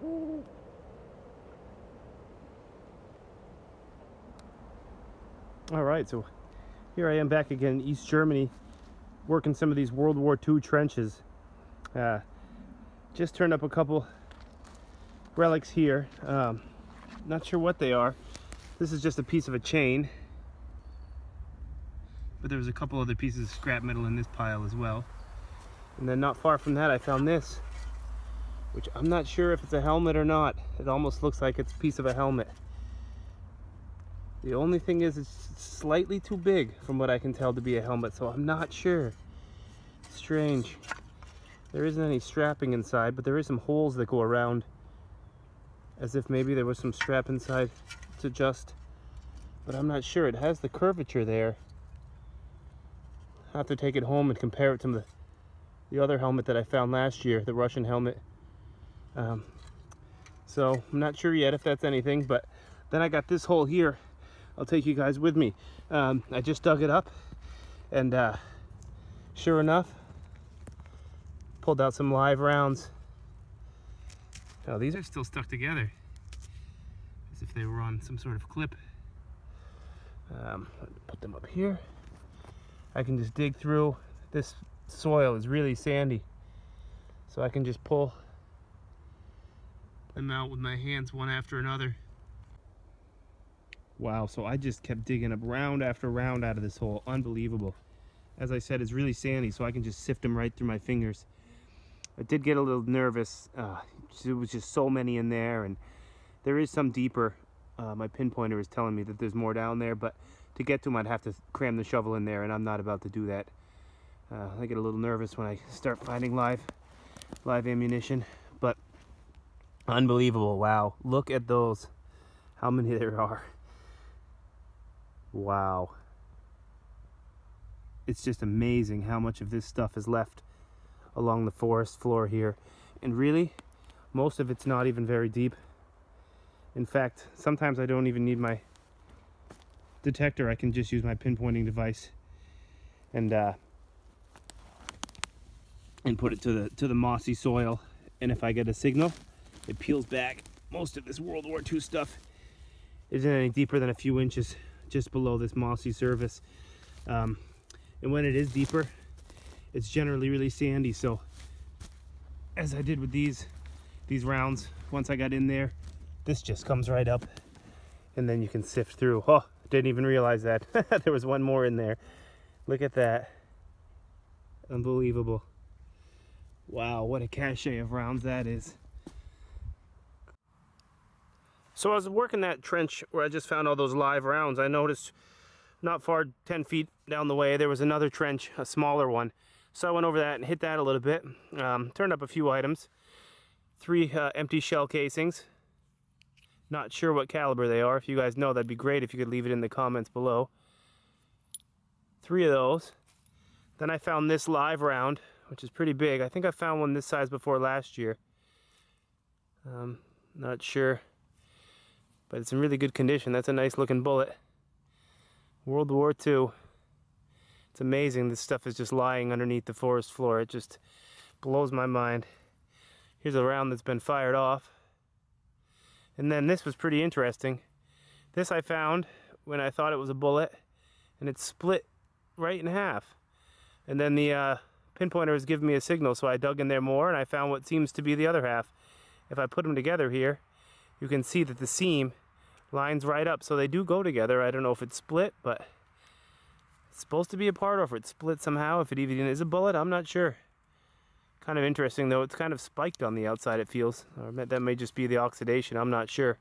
All right, so here I am back again in East Germany, working some of these World War II trenches. Just turned up a couple relics here. Not sure what they are. This is just a piece of a chain, but there was a couple other pieces of scrap metal in this pile as well. And then not far from that I found this, which I'm not sure if it's a helmet or not. It almost looks like it's a piece of a helmet. The only thing is it's slightly too big from what I can tell to be a helmet, so I'm not sure. Strange. There isn't any strapping inside, but there is some holes that go around, as if maybe there was some strap inside to adjust, but I'm not sure. It has the curvature there. I'll have to take it home and compare it to the other helmet that I found last year, the Russian helmet. So I'm not sure yet if that's anything, but then I got this hole here. I'll take you guys with me. I just dug it up, and sure enough, pulled out some live rounds. Now these are still stuck together, as if they were on some sort of clip. Put them up here. I can just dig through. This soil is really sandy, so I can just pull them out with my hands one after another. Wow, so I just kept digging up round after round out of this hole. Unbelievable. As I said, it's really sandy, so I can just sift them right through my fingers. I did get a little nervous. There was just so many in there, and there is some deeper. My pinpointer is telling me that there's more down there, but to get to them I'd have to cram the shovel in there, and I'm not about to do that. I get a little nervous when I start finding live ammunition, but unbelievable. Wow, look at those, how many there are. Wow, it's just amazing how much of this stuff is left along the forest floor here, and really most of it's not even very deep. In fact, sometimes I don't even need my detector. I can just use my pinpointing device and put it to the mossy soil, and if I get a signal, it peels back. Most of this World War II stuff isn't any deeper than a few inches just below this mossy surface, and when it is deeper, it's generally really sandy. So as I did with these rounds, once I got in there, this just comes right up, and then you can sift through. Oh, didn't even realize that there was one more in there. Look at that. Unbelievable. Wow, what a cache of rounds that is. So I was working that trench where I just found all those live rounds. I noticed not far, 10 feet down the way, there was another trench, a smaller one. So I went over that and hit that a little bit. Turned up a few items. 3 empty shell casings. Not sure what caliber they are. If you guys know, that'd be great if you could leave it in the comments below. 3 of those. Then I found this live round, which is pretty big. I think I found one this size before last year. Not sure, but it's in really good condition. That's a nice looking bullet. World War II. It's amazing this stuff is just lying underneath the forest floor. It just blows my mind. Here's a round that's been fired off. And then this was pretty interesting. This I found when I thought it was a bullet, and it's split right in half. And then the pinpointer was giving me a signal, so I dug in there more and I found what seems to be the other half. If I put them together here, you can see that the seam lines right up, so they do go together. I don't know if it's split, but it's supposed to be a part, or if it's split somehow. If it even is a bullet, I'm not sure. Kind of interesting though. It's kind of spiked on the outside, it feels, or that may just be the oxidation. I'm not sure,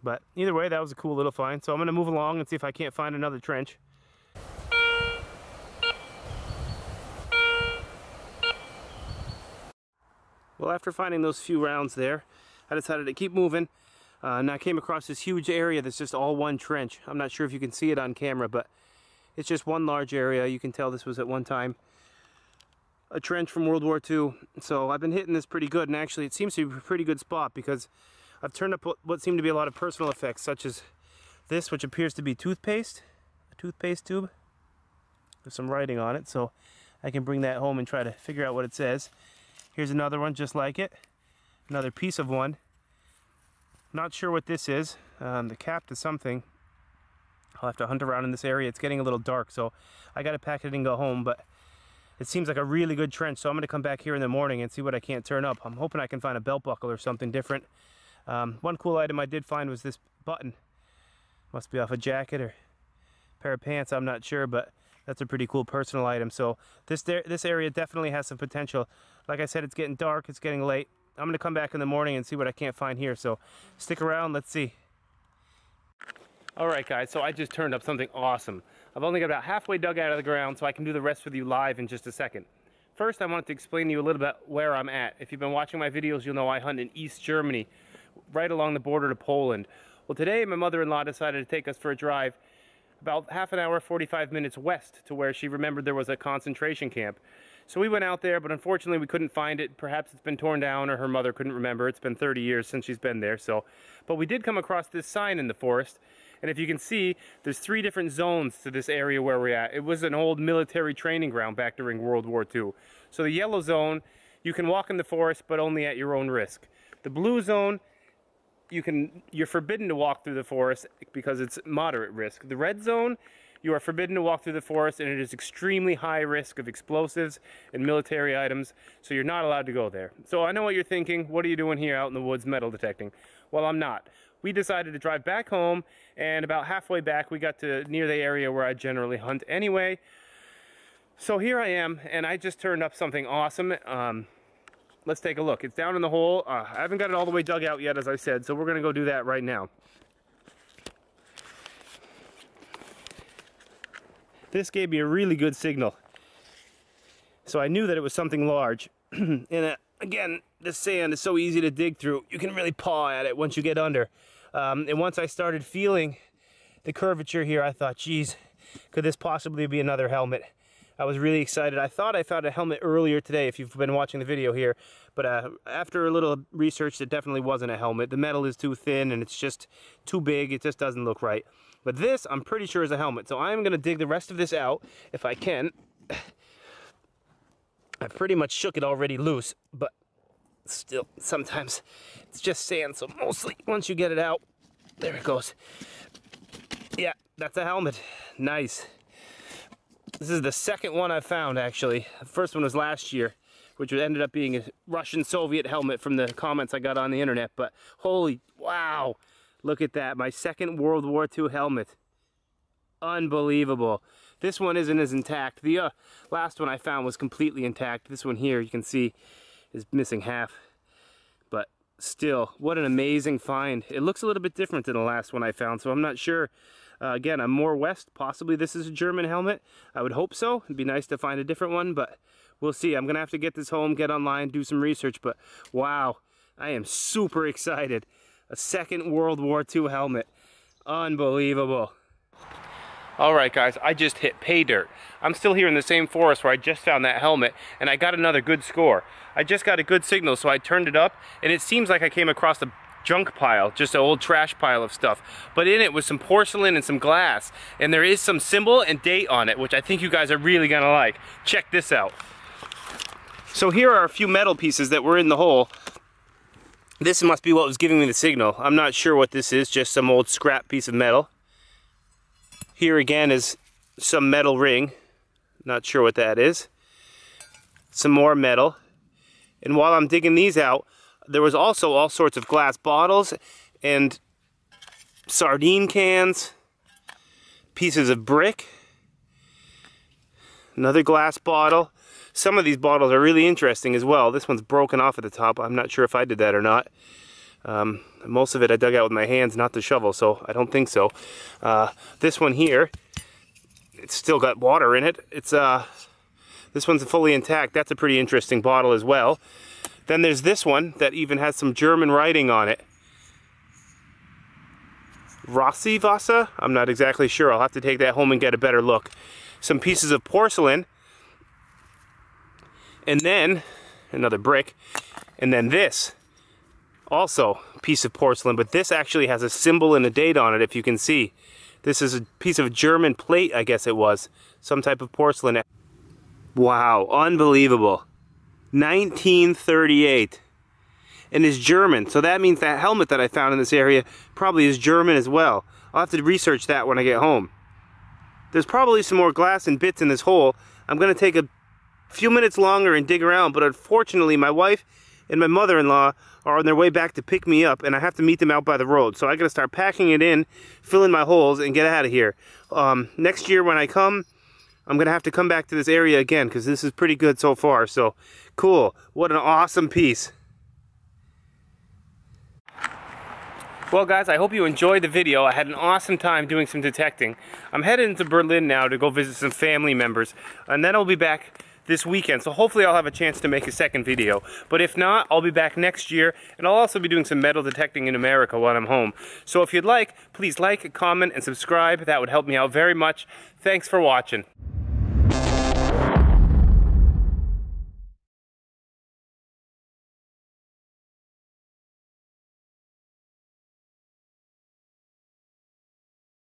but either way, that was a cool little find. So I'm going to move along and see if I can't find another trench. Well, after finding those few rounds there, I decided to keep moving, and I came across this huge area that's just all one trench. I'm not sure if you can see it on camera, but it's just one large area. You can tell this was at one time a trench from World War II. So I've been hitting this pretty good, and actually it seems to be a pretty good spot because I've turned up what seem to be a lot of personal effects, such as this, which appears to be toothpaste, a toothpaste tube. There's some writing on it, so I can bring that home and try to figure out what it says. Here's another one just like it. Another piece of one. Not sure what this is. The cap to something. I'll have to hunt around in this area. It's getting a little dark, so I gotta pack it and go home, but it seems like a really good trench, so I'm gonna come back here in the morning and see what I can't turn up. I'm hoping I can find a belt buckle or something different. One cool item I did find was this button. Must be off a jacket or pair of pants, I'm not sure, but that's a pretty cool personal item. So this area definitely has some potential. Like I said, it's getting dark, it's getting late. I'm gonna come back in the morning and see what I can't find here, so stick around, let's see. Alright guys, so I just turned up something awesome. I've only got about halfway dug out of the ground, so I can do the rest with you live in just a second. First, I wanted to explain to you a little bit where I'm at. If you've been watching my videos, you'll know I hunt in East Germany, right along the border to Poland. Well, today my mother-in-law decided to take us for a drive about half an hour, 45 minutes west to where she remembered there was a concentration camp. So we went out there, but unfortunately we couldn't find it. Perhaps it's been torn down or her mother couldn't remember. It's been 30 years since she's been there. But we did come across this sign in the forest. And if you can see, there's 3 different zones to this area where we're at. It was an old military training ground back during World War II. So the yellow zone, you can walk in the forest, but only at your own risk. The blue zone, you're forbidden to walk through the forest because it's moderate risk. The red zone, you are forbidden to walk through the forest, and it is extremely high risk of explosives and military items, so you're not allowed to go there. So I know what you're thinking, what are you doing here out in the woods metal detecting? Well, I'm not. We decided to drive back home, and about halfway back we got to near the area where I generally hunt anyway. So here I am, and I just turned up something awesome. Let's take a look. It's down in the hole. I haven't got it all the way dug out yet, as I said, so we're going to go do that right now. This gave me a really good signal. So I knew that it was something large. And again, this sand is so easy to dig through. You can really paw at it once you get under. And once I started feeling the curvature here, I thought, geez, could this possibly be another helmet? I was really excited. I thought I found a helmet earlier today, if you've been watching the video here, but after a little research, it definitely wasn't a helmet. The metal is too thin and it's just too big. It just doesn't look right. But this, I'm pretty sure, is a helmet. So I'm going to dig the rest of this out, if I can. I pretty much shook it already loose, but still, sometimes it's just sand, so mostly once you get it out, there it goes. Yeah, that's a helmet. Nice. This is the second one I've found, actually. The first one was last year, which ended up being a Russian-Soviet helmet from the comments I got on the internet. But holy, wow, look at that. My second World War II helmet. Unbelievable. This one isn't as intact. The last one I found was completely intact. This one here, you can see, is missing half. But still, what an amazing find. It looks a little bit different than the last one I found, so I'm not sure. Again, I'm more west. Possibly this is a German helmet. I would hope so. It'd be nice to find a different one, but we'll see. I'm going to have to get this home, get online, do some research, but wow, I am super excited. A second World War II helmet. Unbelievable. Alright guys, I just hit pay dirt. I'm still here in the same forest where I just found that helmet, and I got another good score. I just got a good signal, so I turned it up, and it seems like I came across a junk pile, just an old trash pile of stuff. But in it was some porcelain and some glass, and there is some symbol and date on it, which I think you guys are really gonna like. Check this out. So here are a few metal pieces that were in the hole. This must be what was giving me the signal. I'm not sure what this is, just some old scrap piece of metal. Here again is some metal ring. Not sure what that is. Some more metal. And while I'm digging these out, there was also all sorts of glass bottles and sardine cans, pieces of brick, another glass bottle. Some of these bottles are really interesting as well. This one's broken off at the top. I'm not sure if I did that or not. Most of it I dug out with my hands, not the shovel, so I don't think so. This one here, it's still got water in it. This one's fully intact. That's a pretty interesting bottle as well. Then there's this one that even has some German writing on it. Rossivasser? I'm not exactly sure. I'll have to take that home and get a better look. Some pieces of porcelain. And then, another brick. And then this. Also, a piece of porcelain. But this actually has a symbol and a date on it, if you can see. This is a piece of German plate, I guess it was. Some type of porcelain. Wow, unbelievable. 1938. and is German. So that means that helmet that I found in this area probably is German as well. I'll have to research that when I get home. There's probably some more glass and bits in this hole. I'm going to take a few minutes longer and dig around, but unfortunately my wife and my mother-in-law are on their way back to pick me up, and I have to meet them out by the road. So I got to start packing it in, fill in my holes, and get out of here. Next year when I come, I'm going to have to come back to this area again, because this is pretty good so far. So cool. What an awesome piece. Well guys, I hope you enjoyed the video. I had an awesome time doing some detecting. I'm headed into Berlin now to go visit some family members, and then I'll be back this weekend, so hopefully I'll have a chance to make a second video. But if not, I'll be back next year, and I'll also be doing some metal detecting in America while I'm home. So if you'd like, please like, comment, and subscribe. That would help me out very much. Thanks for watching.